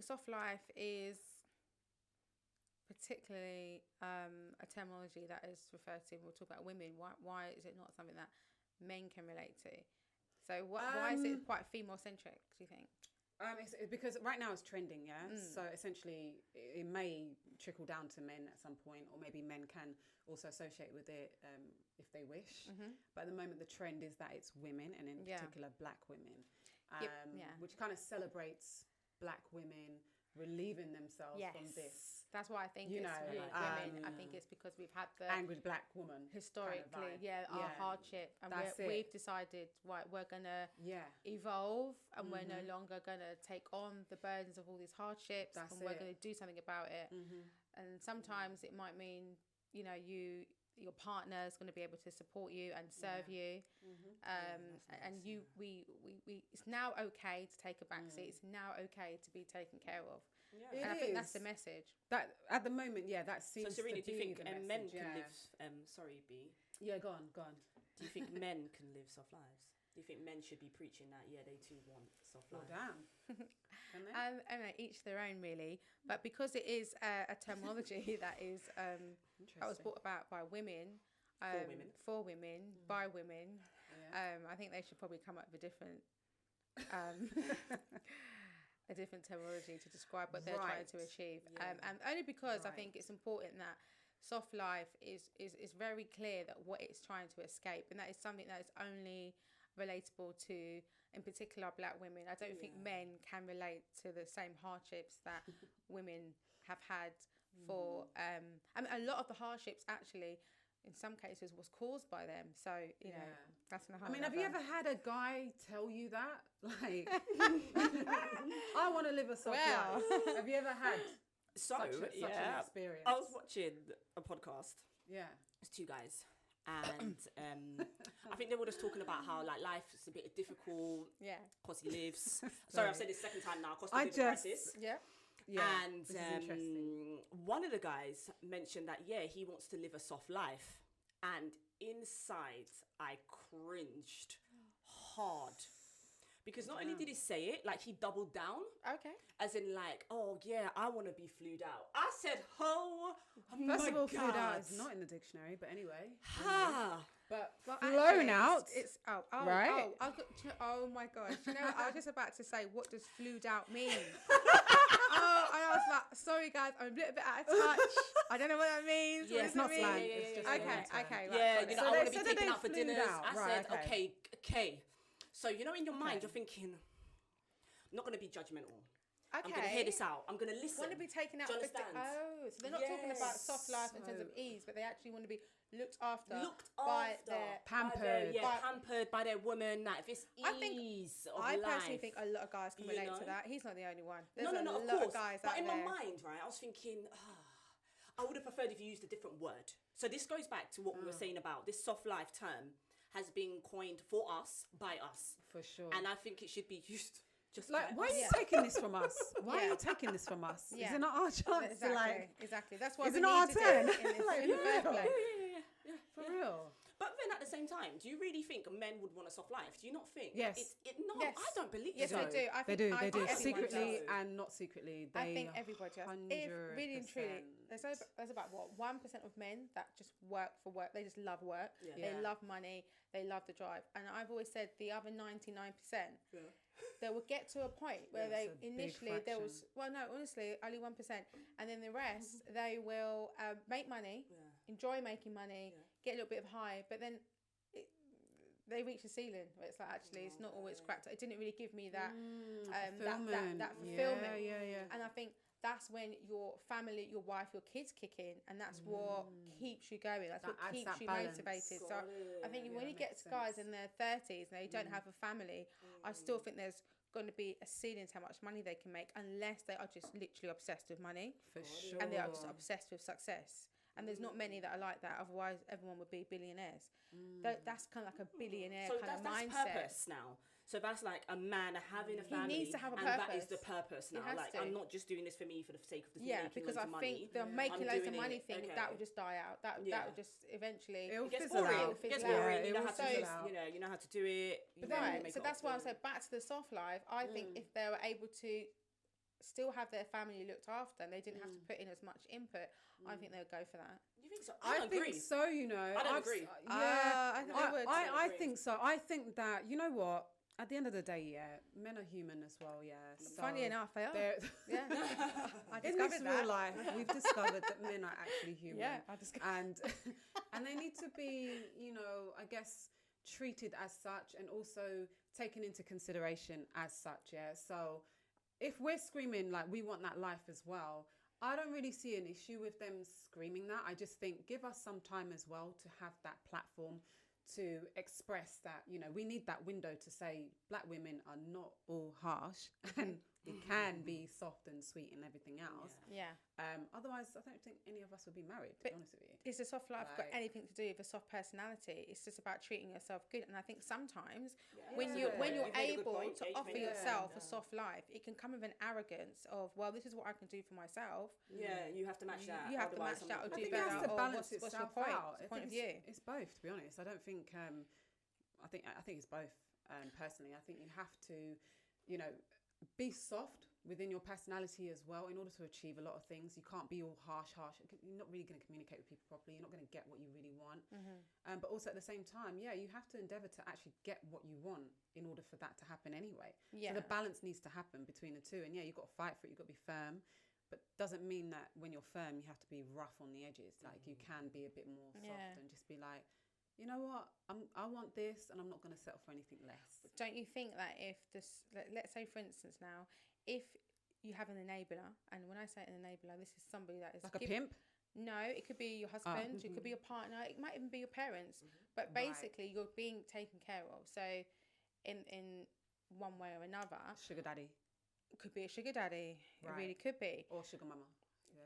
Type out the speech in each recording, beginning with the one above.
soft life is particularly a terminology that is referred to. We'll talk about women. Why is it not something that men can relate to? So why is it quite female centric? Do you think? It's because right now it's trending, yeah. So essentially, it may trickle down to men at some point, or maybe men can also associate with it if they wish. But at the moment, the trend is that it's women, and in particular, black women, which kind of celebrates black women relieving themselves from this. That's why I think it's women. I think it's because we've had the angry black woman historically, our hardship, and we've decided, right, we're gonna evolve, and we're no longer gonna take on the burdens of all these hardships, and we're gonna do something about it. And sometimes it might mean, you know, your partner is going to be able to support you and serve you, and we it's now okay to take a back seat. It's now okay to be taken care of. And I think that's the message. That at the moment, that seems. So, Serena, to do you be think the message, men can live? Sorry, B. Yeah, go on. Do you think men can live soft lives? Do you think men should be preaching that? Yeah, they too want soft lives. Oh, damn. Can they? And each their own, really. But because it is a terminology that is that was brought about by women. For women, by women. I think they should probably come up with a different terminology to describe what they're trying to achieve. And only because I think it's important that soft life is very clear that what it's trying to escape, and that is something that is only relatable to, in particular, black women. I don't think men can relate to the same hardships that women have had for. I mean, a lot of the hardships actually, in some cases, was caused by them. So, you know, that's another. I mean, have you ever had a guy tell you that? Like, I want to live a soft life. Have you ever had such an experience? I was watching a podcast. Yeah. It's two guys. And I think they were just talking about how, like, life is a bit difficult. Yeah. Because he lives. Sorry, I've said this second time now. Cost of living crisis. Yeah. Yeah, and one of the guys mentioned that, he wants to live a soft life. And inside, I cringed hard. Because not only did he say it, like, he doubled down. Okay. As in, like, oh, yeah, I want to be flued out. I said, First of all, flued out is not in the dictionary, but anyway. But flown out. It's right. Oh my gosh! You know, I was just about to say, what does flued out mean? And I was like, sorry guys, I'm a little bit out of touch. I don't know what that means. Yeah, it's not slang. It's just okay. Right, yeah, you know, so I want to be they taken out for dinners. I said, okay. okay. So, you know, in your mind, you're thinking, I'm not going to be judgmental. Okay. I'm going to hear this out. I'm going to listen. Want to be taken out. Do you understand? So they're not talking about soft life in terms of ease, but they actually want to be looked after by their pampered. Pampered by their woman. Like, this ease of life. I personally think a lot of guys can relate to that. He's not the only one. There's no, a of lot course. Of guys but out in there. my mind, right, I was thinking, I would have preferred if you used a different word. So this goes back to what we were saying about this soft life term has been coined for us, by us. For sure. And I think it should be used just like, why are you taking this from us? Why are you taking this from us? Is it not our chance to, like... Exactly. That's why is we it not need our turn? To do it in the first place. Yeah. For real. But then at the same time, do you really think men would want a soft life? Do you not think? Yes. I don't believe yes, so. They do. They do. Secretly does. and not secretly. I think everybody does. If really and truly, there's about 1% of men that just work for work. They just love work. Yeah. They love money. They love the drive. And I've always said the other 99%, they will get to a point where they initially there was honestly only 1%, and then the rest they will make money, enjoy making money, get a little bit of high, but then they reach the ceiling where it's like actually it's not always cracked. It didn't really give me that that fulfillment. Yeah. And I think that's when your family, your wife, your kids kick in, and that's what keeps you going. That's what keeps you motivated. So I think when you get to guys in their 30s and they don't have a family, I still think there's going to be a ceiling to how much money they can make unless they are just literally obsessed with money. For sure. And they are just obsessed with success. And there's not many that are like that. Otherwise, everyone would be billionaires. That's kind of like a billionaire kind of mindset. That's purpose now. So that's like a man having a family. He needs to have a purpose. And that is the purpose now. Like, I'm not just doing this for me for the sake of the because I think the making loads of money thing, that will just die out. That will just eventually... It gets boring. It gets boring. You know how to you know how to do it. Right. So that's why I said back to the soft life. I think if they were able to still have their family looked after and they didn't have to put in as much input, I think they would go for that. You think so? I think so, you know. I don't agree. Yeah, I think so. I think that, you know what? At the end of the day, men are human as well, So funny enough, they are. Yeah. In this real life, we've discovered that men are actually human. Yeah, and they need to be, you know, I guess, treated as such and also taken into consideration as such, So if we're screaming like we want that life as well, I don't really see an issue with them screaming that. I just think give us some time as well to have that platform to express that, you know, we need that window to say Black women are not all harsh and we can be soft and sweet and everything else. Yeah. Otherwise, I don't think any of us would be married, to be honest with you. Is the soft life got anything to do with a soft personality? It's just about treating yourself good. And I think sometimes when you're able to offer yourself a soft life, it can come with an arrogance of, well, this is what I can do for myself. Yeah, you have to match that. You have to match that or do it better. has to balance what's your itself point? out. Point of view? It's both, to be honest. I don't think. I think it's both. Personally, I think you have to, you know, be soft within your personality as well in order to achieve a lot of things. You can't be all harsh. You're not really going to communicate with people properly. You're not going to get what you really want. But also at the same time, you have to endeavour to actually get what you want in order for that to happen anyway. So the balance needs to happen between the two. And you've got to fight for it. You've got to be firm. But doesn't mean that when you're firm, you have to be rough on the edges. Like you can be a bit more soft and just be like, you know what, I want this and I'm not going to settle for anything less. Don't you think that if this, let's say for instance now, if you have an enabler, and when I say an enabler, this is somebody that is... Like a pimp? No, it could be your husband, it could be your partner, it might even be your parents. But basically you're being taken care of. So in one way or another... Sugar daddy. It could be a sugar daddy. It really could be. Or sugar mama.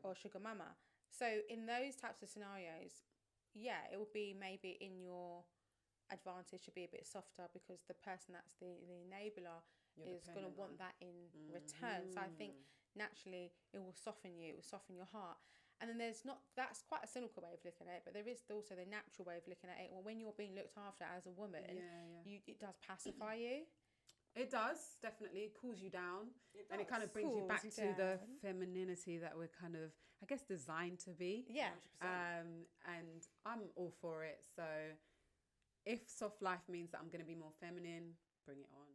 Or sugar mama. So in those types of scenarios... it will be maybe in your advantage to be a bit softer because the person that's the enabler is going to want that in return. So I think naturally it will soften you, it will soften your heart. And then that's quite a cynical way of looking at it, but there is also the natural way of looking at it. Well, when you're being looked after as a woman, it does pacify you. It does, definitely. It cools you down. And it kind of brings you back to the femininity that we're kind of, I guess, designed to be. Yeah. And I'm all for it. So if soft life means that I'm going to be more feminine, bring it on.